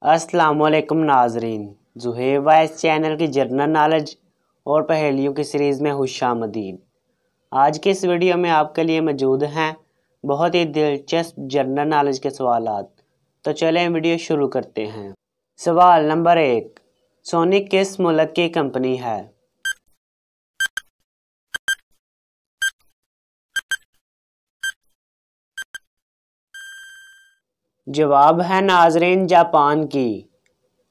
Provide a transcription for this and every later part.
अस्सलाम वालेकुम नाजरीन, ज़ुहैब वाइस चैनल की जनरल नॉलेज और पहेलियों की सीरीज़ में खुशामदीद। आज की इस वीडियो में आपके लिए मौजूद हैं बहुत ही दिलचस्प जनरल नॉलेज के सवालात। तो चलें वीडियो शुरू करते हैं। सवाल नंबर 1, सोनी किस मुल्क की कंपनी है? जवाब है नाजरीन जापान की।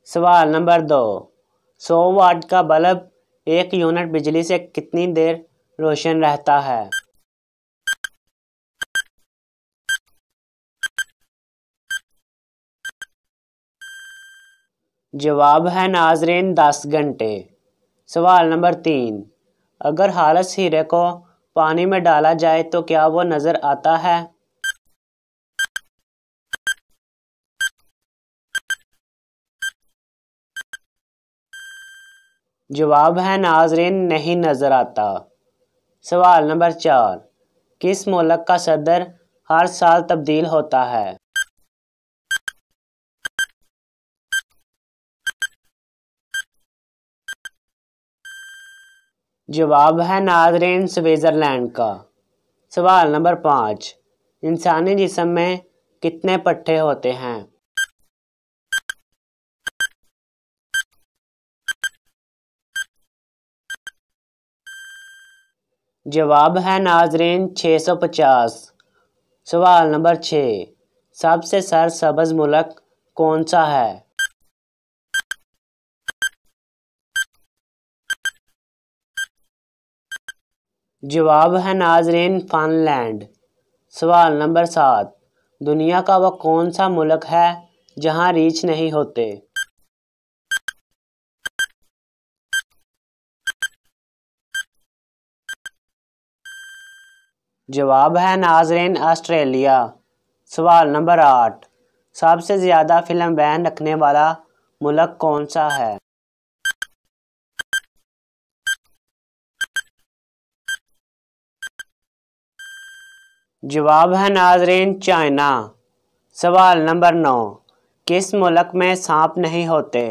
सवाल नंबर 2, 100 वाट का बल्ब 1 यूनिट बिजली से कितनी देर रोशन रहता है? जवाब है नाजरीन 10 घंटे। सवाल नंबर 3, अगर हालस हीरे को पानी में डाला जाए तो क्या वो नज़र आता है? जवाब है नाजरीन नहीं नज़र आता। सवाल नंबर 4, किस मुल्क का सदर हर साल तब्दील होता है? जवाब है नाजरीन स्विट्ज़रलैंड का। सवाल नंबर 5, इंसानी जिस्म में कितने पट्टे होते हैं? जवाब है नाजरीन 650। सवाल नंबर 6, सबसे सरसब्ज़ मुल्क कौन सा है? जवाब है नाजरीन फ़िनलैंड। सवाल नंबर 7, दुनिया का वो कौन सा मुल्क है जहां रीछ नहीं होते? जवाब है नाजरीन ऑस्ट्रेलिया। सवाल नंबर 8, सबसे ज़्यादा फिल्म बैन रखने वाला मुल्क कौन सा है? जवाब है नाजरीन चाइना। सवाल नंबर 9, किस मुल्क में सांप नहीं होते?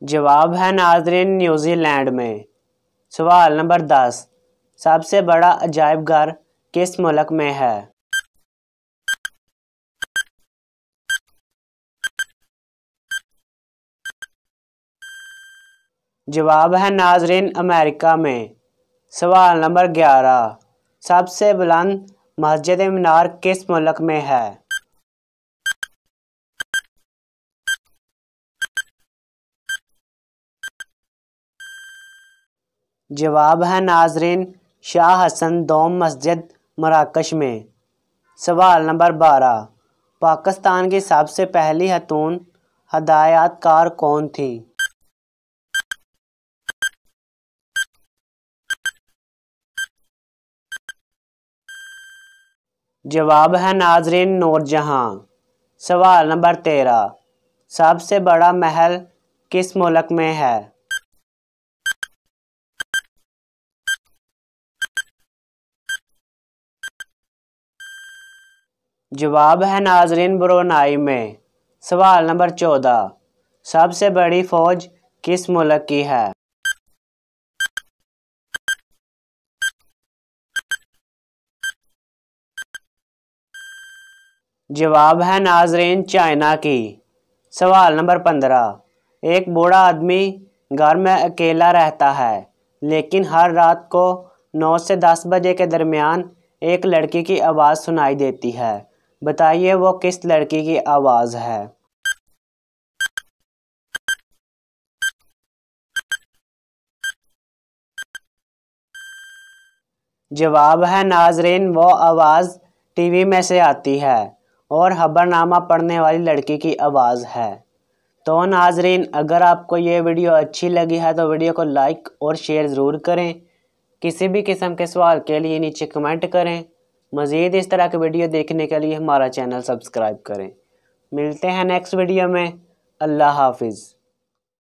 जवाब है नाजरीन न्यूजीलैंड में। सवाल नंबर 10, सबसे बड़ा अजायब घर किस मुल्क में है? जवाब है नाजरीन अमेरिका में। सवाल नंबर 11, सबसे बुलंद मस्जिद मीनार किस मुल्क में है? जवाब है नाजरीन शाह हसन दोम मस्जिद मराकश में। सवाल नंबर 12, पाकिस्तान की सबसे पहली खातून हदायतकार कौन थी? जवाब है नाजरीन नूरजहां। सवाल नंबर 13, सबसे बड़ा महल किस मुल्क में है? जवाब है नाजरीन ब्रुनाई में। सवाल नंबर 14, सबसे बड़ी फौज किस मुल्क की है? जवाब है नाजरीन चाइना की। सवाल नंबर 15, एक बूढ़ा आदमी घर में अकेला रहता है लेकिन हर रात को 9 से 10 बजे के दरमियान एक लड़की की आवाज़ सुनाई देती है। बताइए वो किस लड़की की आवाज़ है? जवाब है नाजरीन वो आवाज़ टीवी में से आती है और खबरनामा पढ़ने वाली लड़की की आवाज़ है। तो नाजरीन, अगर आपको ये वीडियो अच्छी लगी है तो वीडियो को लाइक और शेयर ज़रूर करें। किसी भी किस्म के सवाल के लिए नीचे कमेंट करें। मज़ीद इस तरह के वीडियो देखने के लिए हमारा चैनल सब्सक्राइब करें। मिलते हैं नेक्स्ट वीडियो में। अल्लाह हाफिज़।